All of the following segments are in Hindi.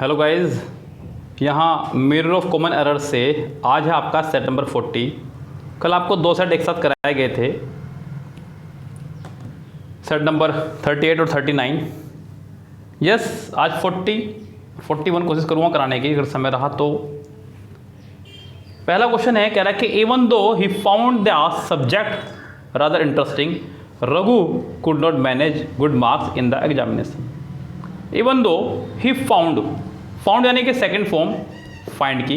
हेलो गाइस, यहाँ मिरर ऑफ कॉमन एरर से आज है आपका सेट नंबर 40। कल आपको दो सेट एक साथ कराए गए थे, सेट नंबर 38 और 39। यस, आज 41 कोशिश करूँगा कराने की अगर समय रहा तो। पहला क्वेश्चन है, कह रहा है कि even though he found the subject rather interesting, Raghu could not manage good marks in the examination. Even though he found यानी कि सेकेंड फॉर्म फाइंड की,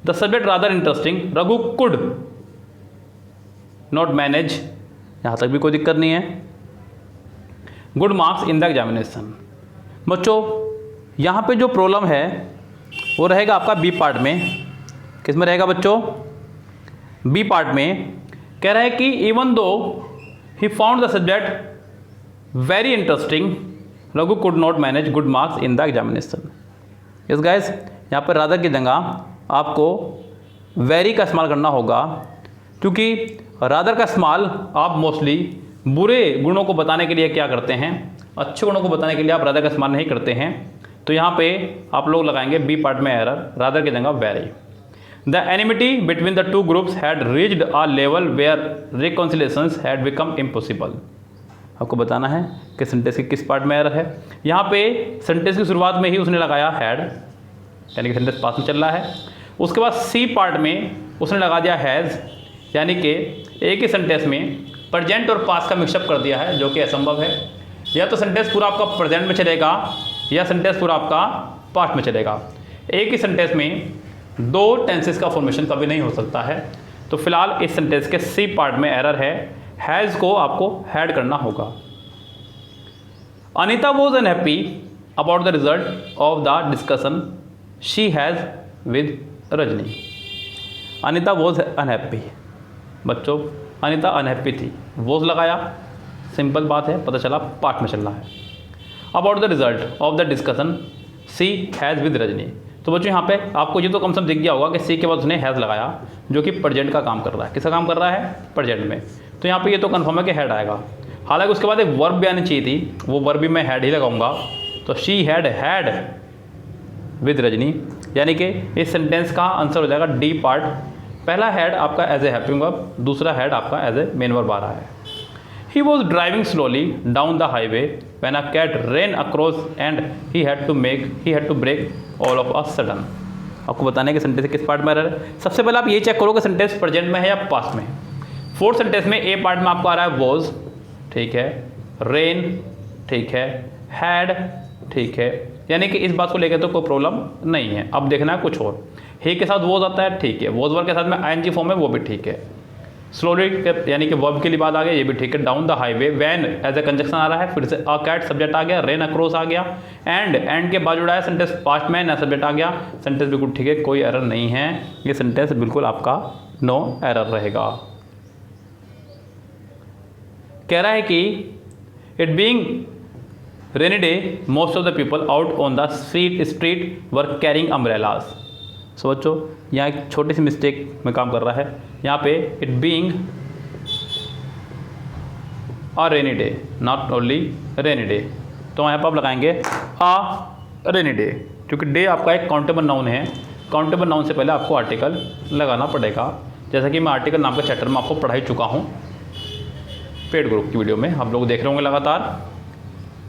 the subject rather interesting, Raghu could not manage, यहां तक भी कोई दिक्कत नहीं है, good marks in the examination. बच्चों यहां पे जो प्रॉब्लम है वो रहेगा आपका बी पार्ट में। किस में रहेगा बच्चों? बी पार्ट में। कह रहा है कि even though he found the subject very interesting, Raghu could not manage good marks in the examination. Yes guys, यहाँ पर रादर की जगह आपको वेरी का इस्तेमाल करना होगा, क्योंकि रादर का इस्तेमाल आप मोस्टली बुरे गुणों को बताने के लिए क्या करते हैं, अच्छे गुणों को बताने के लिए आप रादर का इस्तेमाल नहीं करते हैं। तो यहाँ पे आप लोग लगाएंगे बी पार्ट में एरर, रादर की जगह very. The enmity between the two groups had reached a level where reconciliations had become impossible. आपको बताना है कि सेंटेंस के किस पार्ट में एरर है। यहाँ पे सेंटेंस की शुरुआत में ही उसने लगाया हैड, यानी कि सेंटेंस पास्ट में चल रहा है। उसके बाद सी पार्ट में उसने लगा दिया हैज़, यानी कि एक ही सेंटेंस में प्रेजेंट और पास्ट का मिक्सअप कर दिया है, जो कि असंभव है। या तो सेंटेंस पूरा आपका प्रेजेंट में चलेगा या सेंटेंस पूरा आपका पास्ट में चलेगा। एक ही सेंटेंस में दो टेंसेस का फॉर्मेशन कभी नहीं हो सकता है। तो फिलहाल इस सेंटेंस के सी पार्ट में एरर है, हैज़ को आपको हैड करना होगा। Anita was unhappy about the result of the discussion she has with Rajni. Anita was unhappy. बच्चों अनीता अनहैप्पी थी, वॉज लगाया, सिंपल बात है, पता चला पार्ट में चल रहा है। About the result of the discussion she has with Rajni. तो बच्चों यहाँ पे आपको ये तो कम से कम दिख गया होगा कि सी के बाद उसने हैज़ लगाया, जो कि प्रेजेंट का काम कर रहा है। किसका काम कर रहा है? प्रेजेंट में। तो यहाँ पे ये तो कन्फर्म है कि हैड आएगा। हालांकि उसके बाद एक वर्ब भी आनी चाहिए थी, वो वर्ब भी मैं हैड ही लगाऊंगा। तो शी हैड विद रजनी, यानी कि इस सेंटेंस का आंसर हो जाएगा डी पार्ट। पहला हैड आपका एज ए हेल्पिंग वर्ब, दूसरा हैड आपका एज ए मेन वर्ब आ रहा है। He was driving slowly down the highway when a cat ran across and he had to brake all of a sudden. आपको बताने के सेंटेंस किस पार्ट में आ रहा है। सबसे पहले आप ये चेक करो कि सेंटेंस प्रेजेंट में है या पास्ट में है। फोर्थ सेंटेंस में ए पार्ट में आपको आ रहा है वॉज, ठीक है, रेन, ठीक है, हैड, ठीक है, यानी कि इस बात को लेकर तो कोई प्रॉब्लम नहीं है। अब देखना है कुछ और। हे के साथ वॉज आता है, ठीक है, वॉज वर्ब के साथ में आईएनजी फॉर्म है, वो भी ठीक है। स्लोली यानी कि वर्ब के लिए बात आ गया, ये भी ठीक है। Down the highway, when as a conjunction आ रहा है, फिर से अ कैट सब्जेक्ट आ गया, रेन अक्रॉस आ गया, एंड के बाद जुड़ा है सेंटेंस पास्ट में ना सब्जेक्ट आ गया। सेंटेंस बिल्कुल ठीक है, कोई एरर नहीं है। ये सेंटेंस बिल्कुल आपका नो एरर रहेगा। कह रहा है कि it being rainy day most of the people out on the street were carrying umbrellas. So बच्चों यहाँ एक छोटी सी मिस्टेक में काम कर रहा है। यहाँ पे it being a rainy day, not only rainy day, तो यहाँ पर आप लगाएंगे अ रेनी डे, क्योंकि डे आपका एक काउंटेबल नाउन है। काउंटेबल नाउन से पहले आपको आर्टिकल लगाना पड़ेगा, जैसा कि मैं आर्टिकल नाम के चैप्टर में आपको पढ़ा ही चुका हूँ पेड ग्रुप की वीडियो में, आप लोग देख रहे होंगे लगातार।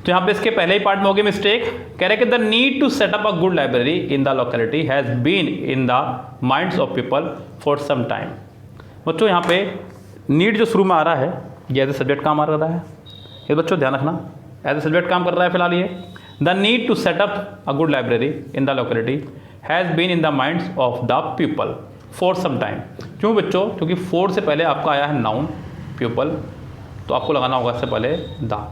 तो यहाँ पे इसके पहले ही पार्ट में होगी मिस्टेक। कह रहे कि the need to set up a good library in the locality has been in the minds of people for some time. बच्चों यहाँ पे नीड जो शुरू में आ रहा है ये एज ए सब्जेक्ट काम आ रहा है। ये बच्चों ध्यान रखना, एज ए सब्जेक्ट काम कर रहा है फिलहाल ये। The need to set up a good library in the locality has been in the minds of the people for some time. क्यों बच्चों? क्योंकि फोर से पहले आपका आया है नाउन पीपल, तो आपको लगाना होगा इससे पहले द।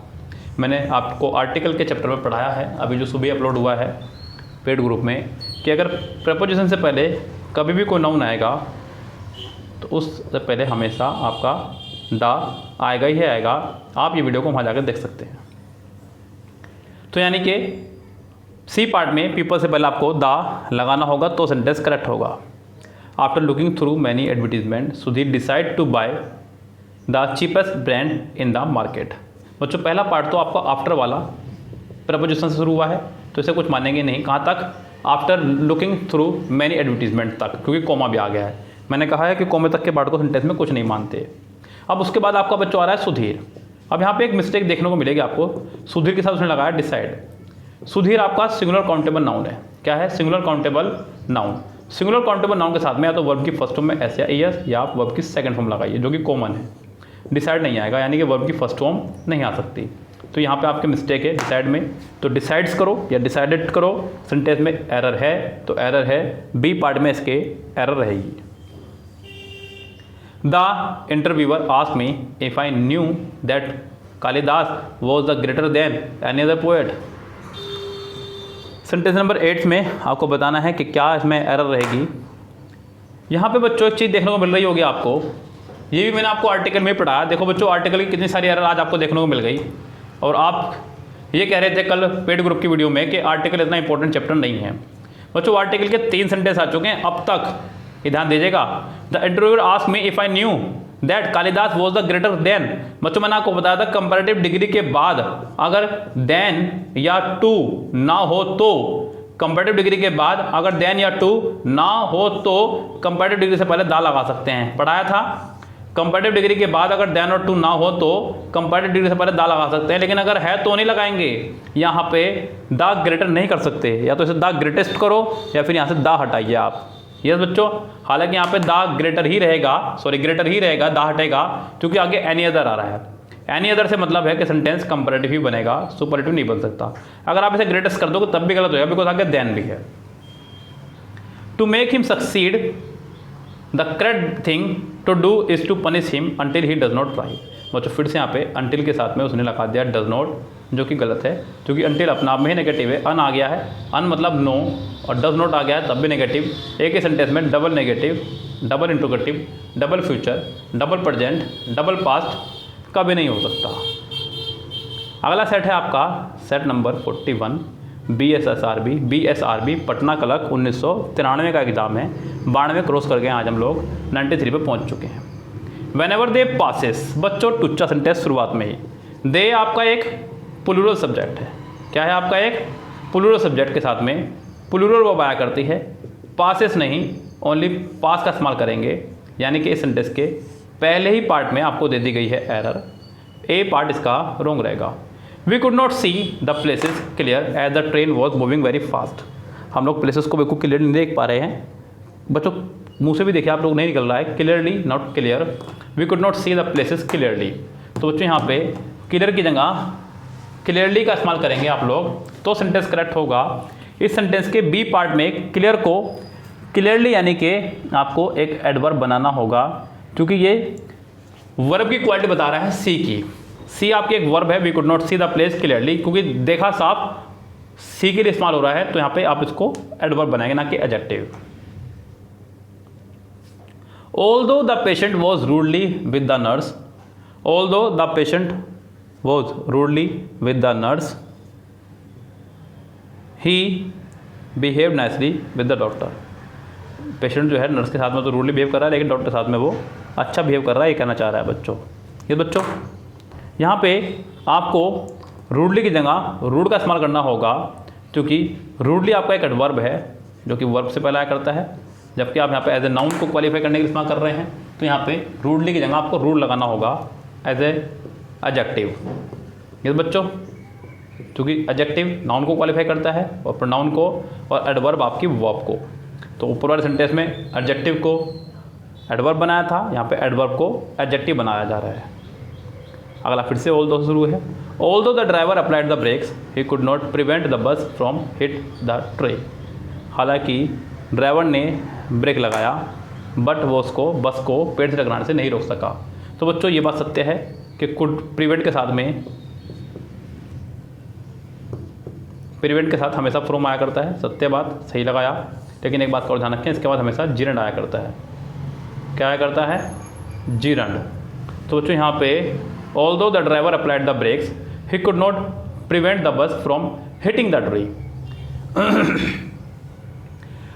मैंने आपको आर्टिकल के चैप्टर में पढ़ाया है, अभी जो सुबह अपलोड हुआ है पेड ग्रुप में, कि अगर प्रपोजिशन से पहले कभी भी कोई नाउन आएगा तो उससे पहले हमेशा आपका द आएगा ही आएगा। आप ये वीडियो को वहाँ जाकर देख सकते हैं। तो यानी कि सी पार्ट में पीपल से पहले आपको द लगाना होगा, तो सेंटेंस करेक्ट होगा। After looking through many advertisement Sudhir decide to buy the cheapest brand in the market. बच्चों पहला पार्ट तो आपका आफ्टर वाला प्रपोजिशन से शुरू हुआ है तो इसे कुछ मानेंगे नहीं। कहाँ तक? After looking through many advertisement तक, क्योंकि कॉमा भी आ गया है। मैंने कहा है कि कॉमे तक के पार्ट को सेंटेंस में कुछ नहीं मानते। अब उसके बाद आपका बच्चों आ रहा है सुधीर। अब यहाँ पे एक मिस्टेक देखने को मिलेगी आपको। सुधीर के साथ उसने लगाया डिसाइड। सुधीर आपका सिंगुलर काउंटेबल नाउन है। क्या है? Singular countable noun. Singular countable noun के साथ में या तो वर्ब की फर्स्ट फॉर्म में एस या एस, या आप वर्ब की सेकंड फॉर्म लगाइए जो कि कॉमन है। डिसाइड नहीं आएगा, यानी कि वर्ब की फर्स्ट फॉर्म नहीं आ सकती। तो यहाँ पे आपके मिस्टेक है डिसाइड में, तो डिसाइड्स करो या डिसाइडेड करो। सेंटेंस में एरर है तो एरर है, बी पार्ट में इसके एरर रहेगी। The interviewer asked me if I knew that Kalidas was the greater than any other poet. Sentence number 8 में आपको बताना है कि क्या इसमें एरर रहेगी। यहाँ पे बच्चों एक चीज़ देखने को मिल रही होगी आपको, ये भी मैंने आपको आर्टिकल में पढ़ाया। देखो बच्चों, आर्टिकल की कितनी सारी एरर आज आपको देखने को मिल गई। और आप ये कह रहे थे कल पेड ग्रुप की वीडियो में कि आर्टिकल इतना इंपॉर्टेंट चैप्टर नहीं है। बच्चों आर्टिकल के 3 सेंटेंस आ चुके हैं अब तक, ये ध्यान दीजिएगा। The interviewer asked me if I knew that Kalidas was the greater than. बच्चों मैंने आपको बताया था कंपैरेटिव डिग्री के बाद अगर देन या टू ना हो तो, कंपैरेटिव डिग्री के बाद अगर देन या टू ना हो तो कंपैरेटिव डिग्री से पहले दा लगा सकते हैं। पढ़ाया था। कंपैरेटिव डिग्री के बाद अगर देन और टू ना हो तो कंपैरेटिव डिग्री से पहले दा लगा सकते हैं, लेकिन अगर है तो नहीं लगाएंगे। यहाँ पे द ग्रेटर नहीं कर सकते, या तो इसे द ग्रेटेस्ट करो या फिर यहाँ से दा हटाइए आप। यस बच्चों, हालांकि यहाँ पे द ग्रेटर ही रहेगा, सॉरी ग्रेटर ही रहेगा, दा हटेगा क्योंकि आगे एनी अदर आ रहा है। एनी अदर से मतलब है कि सेंटेंस कंपैरेटिव ही बनेगा, सुपरलेटिव नहीं बन सकता। अगर आप इसे ग्रेटेस्ट कर दोगे तब भी गलत हो जाएगा, बिकॉज आगे देन भी है। To make him succeed the correct thing to do is to punish him until he does not try. बच्चों फिर से यहाँ पे अंटिल के साथ में उसने लगा दिया डज नॉट, जो कि गलत है क्योंकि अंटिल अपना आप में ही नेगेटिव है। अन आ गया है, अन मतलब नो, और डज नॉट आ गया है तब भी नेगेटिव। एक ही सेंटेंस में double negative, double interrogative, double future, double present, double past कभी नहीं हो सकता। अगला सेट है आपका set number 41, BSRB Patna clerk 1993 का एग्जाम है। 92 क्रॉस कर गए आज हम लोग 93 पे पहुंच चुके हैं। वेन एवर दे पासिस, बच्चों टुच्चा सेंटेंस शुरुआत में ही। दे आपका एक प्लूरल सब्जेक्ट है। क्या है आपका? एक प्लूरल सब्जेक्ट के साथ में प्लूरल वर्ब आया करती है। पासिस नहीं, ओनली पास का इस्तेमाल करेंगे, यानी कि इस सेंटेंस के पहले ही पार्ट में आपको दे दी गई है एरर। ए पार्ट इसका रॉन्ग रहेगा। We could not see the places clear as the train was moving very fast. हम लोग प्लेसेस को बिल्कुल क्लियर नहीं देख पा रहे हैं। बच्चों मुँह से भी देखिए आप लोग नहीं निकल रहा है, clearly not clear. We could not see the places clearly. तो बच्चों यहाँ पे क्लियर की जगह क्लियरली का इस्तेमाल करेंगे आप लोग तो सेंटेंस करेक्ट होगा। इस सेंटेंस के बी पार्ट में क्लियर को क्लियरली यानी कि आपको एक एडवर्ब बनाना होगा, क्योंकि ये वर्ब की क्वालिटी बता रहा है सी की। सी आपकी एक वर्ब है। We could not see the place clearly, क्योंकि देखा साफ सी के लिए इस्तेमाल हो रहा है, तो यहाँ पे आप इसको एडवर्ब बनाएंगे ना कि adjective. Although the patient was rudely with the nurse, although the patient was rudely with the nurse, he behave nicely with the doctor. Patient जो है नर्स के साथ में तो रूडली बिहेव कर रहा है, लेकिन डॉक्टर के साथ में वो अच्छा बिहेव कर रहा है, ये कहना चाह रहा है बच्चों। ये बच्चों यहाँ पे आपको रूडली की जगह रूड का इस्तेमाल करना होगा, क्योंकि रूडली आपका एक एडवर्ब है जो कि वर्ब से पहले आया करता है, जबकि आप यहाँ पे एज ए नाउन को क्वालिफाई करने के लिए इस्तेमाल कर रहे हैं। तो यहाँ पे रूडली की जगह आपको रूड लगाना होगा एज ए एडजेक्टिव। ये बच्चों क्योंकि एडजेक्टिव नाउन को क्वालिफाई करता है और प्रोनाउन को, और एडवर्ब आपकी वर्ब को। तो ऊपर वाले सेंटेंस में एडजेक्टिव को एडवर्ब बनाया था, यहाँ पे एडवर्ब को एडजेक्टिव बनाया जा रहा है। अगला फिर से ऑल्दो से शुरू है। Although the driver applied the brakes he could not prevent the bus from hit the tree. हालांकि ड्राइवर ने ब्रेक लगाया बट वो उसको बस को पेड़ से टकराने से नहीं रोक सका। तो बच्चों ये बात सत्य है कि कुड प्रिवेंट के साथ में प्रिवेंट के साथ हमेशा फ्रॉम आया करता है। सत्य बात, सही लगाया। लेकिन एक बात का और ध्यान रखें, इसके बाद हमेशा जीरंड आया करता है। क्या आया करता है? जीरंड। तो बच्चों यहाँ पे although the driver applied the brakes he could not prevent the bus from hitting the tree.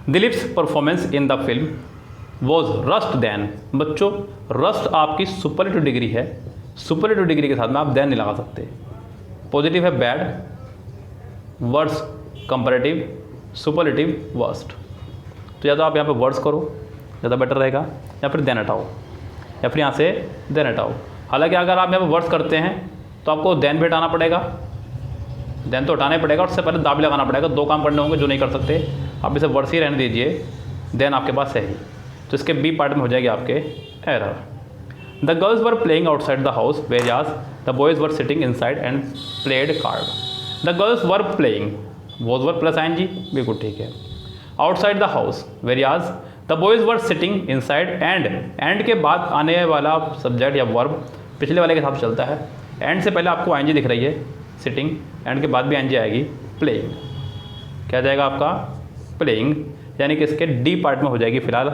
Dilip's performance in the film was worst than. बच्चों रस्ट आपकी सुपरलेटिव डिग्री है। सुपरलेटिव डिग्री के साथ में आप देन नहीं लगा सकते। पॉजिटिव है bad, words comparative, superlative, worst. तो या तो आप यहाँ पे वर्ड्स करो, ज़्यादा बेटर रहेगा, या फिर देन हटाओ, या फिर यहाँ से देन हटाओ। हालांकि अगर आप यहाँ पे वर्ड्स करते हैं तो आपको देन भी हटाना पड़ेगा, देन तो हटाना ही पड़ेगा, और उससे पहले दा भी लगाना पड़ेगा। 2 काम करने होंगे जो नहीं कर सकते। आप इसे वर्ड्स ही रहने दीजिए, देन आपके पास है ही। तो इसके बी पार्ट में हो जाएगी आपके error. The girls were playing outside the house whereas the boys were sitting inside and played card. The girls were playing, was were plus ING, बिल्कुल ठीक है। Outside the house whereas the boys were sitting inside, and के बाद आने वाला सब्जेक्ट या वर्ब पिछले वाले के हिसाब से चलता है। एंड से पहले आपको आईएनजी दिख रही है सिटिंग, एंड के बाद भी आईएनजी आएगी प्लेइंग। क्या जाएगा आपका प्लेइंग, यानी कि इसके डी पार्ट में हो जाएगी फिलहाल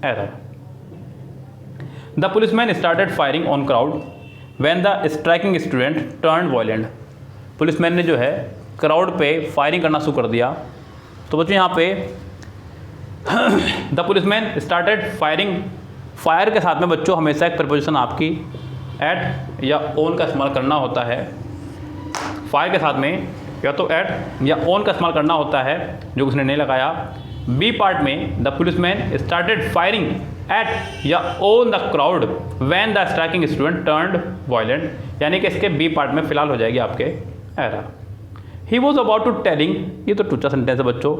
error. The policeman started firing on crowd when the striking student turn violent. Policeman ने जो है क्राउड पे फायरिंग करना शुरू कर दिया। तो बच्चों यहाँ पे the policeman started firing, fire के साथ में बच्चों हमेशा एक प्रपोजिशन आपकी एट या ऑन का इस्तेमाल करना होता है। फायर के साथ में या तो एट या ऑन का इस्तेमाल करना होता है, जो उसने नहीं लगाया। बी पार्ट में the policeman started firing at या on the crowd when the striking student turned violent, यानी कि इसके बी पार्ट में फिलहाल हो जाएगी आपके error. He was about to telling, ये तो टूचा सेंटेंस है बच्चों।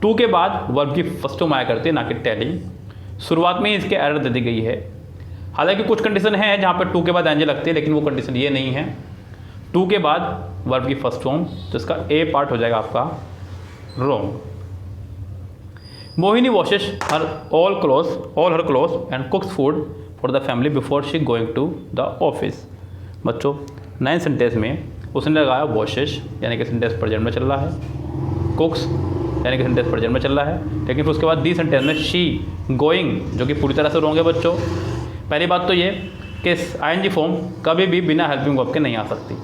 टू के बाद वर्ब की फर्स्ट फॉर्म आया करती है, ना कि टेलिंग। शुरुआत में ही इसके एरर दे दी गई है। हालांकि कुछ कंडीशन है जहाँ पर टू के बाद एंजे लगती है, लेकिन वो कंडीशन ये नहीं है। टू के बाद वर्ब की फर्स्ट फॉर्म, तो इसका ए पार्ट हो जाएगा आपका wrong. Mohini washes her all her cloth and cooks food for the family before she going to the office. बच्चों 9 सेंटेंस में उसने लगाया वॉशेस, यानी कि सेंटेंस प्रेजेंट में चल रहा है। कुक्स यानी कि सेंटेंस प्रेजेंट में चल रहा है, लेकिन फिर उसके बाद दी सेंटेंस में शी गोइंग, जो कि पूरी तरह से रॉन्ग है बच्चों। पहली बात तो ये कि आईएनजी फॉर्म कभी भी बिना हेल्पिंग वर्ब के नहीं आ सकती।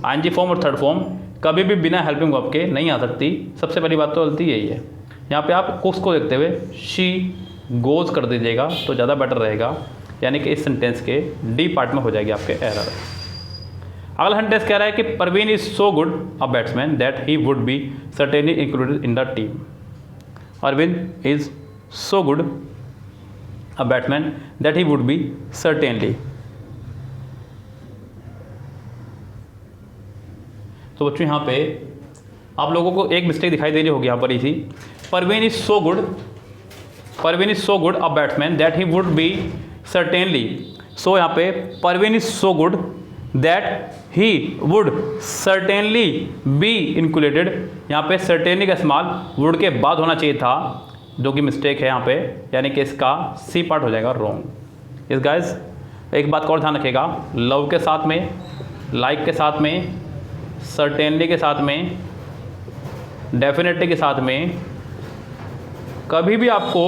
आईएनजी फॉर्म और थर्ड फॉर्म कभी भी बिना हेल्पिंग वर्ब के नहीं आ सकती। सबसे पहली बात तो गलती यही है। यहाँ पे आप कुक्स को देखते हुए शी गोज कर दीजिएगा तो ज़्यादा बेटर रहेगा, यानी कि इस सेंटेंस के डी पार्ट में हो जाएगी आपके एरर। अगला सेंटेंस कह रहा है कि Parveen is so good a batsman that he would be certainly included in the team. Arvind is so good a batsman that he would be certainly. तो बच्चों यहाँ पे आप लोगों को एक मिस्टेक दिखाई दे रही होगी यहाँ पर इसी। Parveen is so good a batsman that he would be certainly. So यहाँ पे Parveen is so good that he would certainly be included. यहाँ पे सर्टेनली का इस्तेमाल वुड के बाद होना चाहिए था, जो कि मिस्टेक है यहाँ पे, यानी कि इसका सी पार्ट हो जाएगा रॉन्ग। इस गाइस एक बात का और ध्यान रखिएगा, लव के साथ में, लाइक के साथ में, सर्टेनली के साथ में, डेफिनेटली के साथ में कभी भी आपको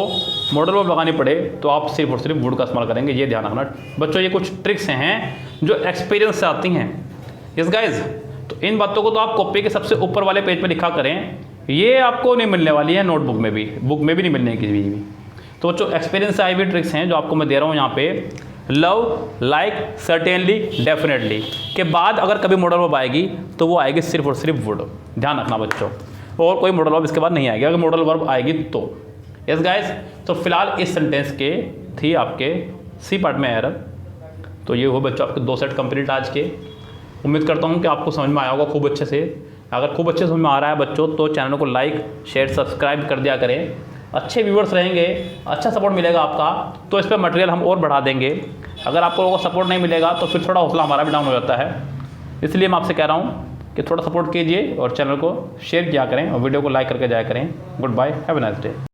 मॉडल वर्ब लगानी पड़े तो आप सिर्फ और सिर्फ वुड का इस्तेमाल करेंगे, ये ध्यान रखना बच्चों। ये कुछ ट्रिक्स हैं जो एक्सपीरियंस से आती हैं। यस गाइज, तो इन बातों को तो आप कॉपी के सबसे ऊपर वाले पेज पे लिखा करें, ये आपको नहीं मिलने वाली है नोटबुक में भी, बुक में भी नहीं मिलने की भी। तो बच्चों एक्सपीरियंस से आई हुई ट्रिक्स हैं जो आपको मैं दे रहा हूँ यहाँ पे। लव, लाइक, सर्टेनली, डेफिनेटली के बाद अगर कभी मॉडल वर्ब आएगी तो वो आएगी सिर्फ और सिर्फ वुड, ध्यान रखना बच्चों। और कोई मॉडल वर्ब इसके बाद नहीं आएगी। अगर मॉडल वर्ब आएगी तो यस गाइस, तो फिलहाल इस सेंटेंस के थी आपके सी पार्ट में एरर। तो ये हो बच्चों आपके 2 सेट कंप्लीट आज के। उम्मीद करता हूँ कि आपको समझ में आया होगा खूब अच्छे से। अगर खूब अच्छे समझ में आ रहा है बच्चों तो चैनल को लाइक, शेयर, सब्सक्राइब कर दिया करें। अच्छे व्यूअर्स रहेंगे, अच्छा सपोर्ट मिलेगा आपका, तो इस पर मटेरियल हम और बढ़ा देंगे। अगर आप लोगों को सपोर्ट नहीं मिलेगा तो फिर थोड़ा हौसला हमारा भी डाउन हो जाता है। इसलिए मैं आपसे कह रहा हूँ कि थोड़ा सपोर्ट कीजिए और चैनल को शेयर किया करें और वीडियो को लाइक करके जाया करें। Goodbye, have a nice day.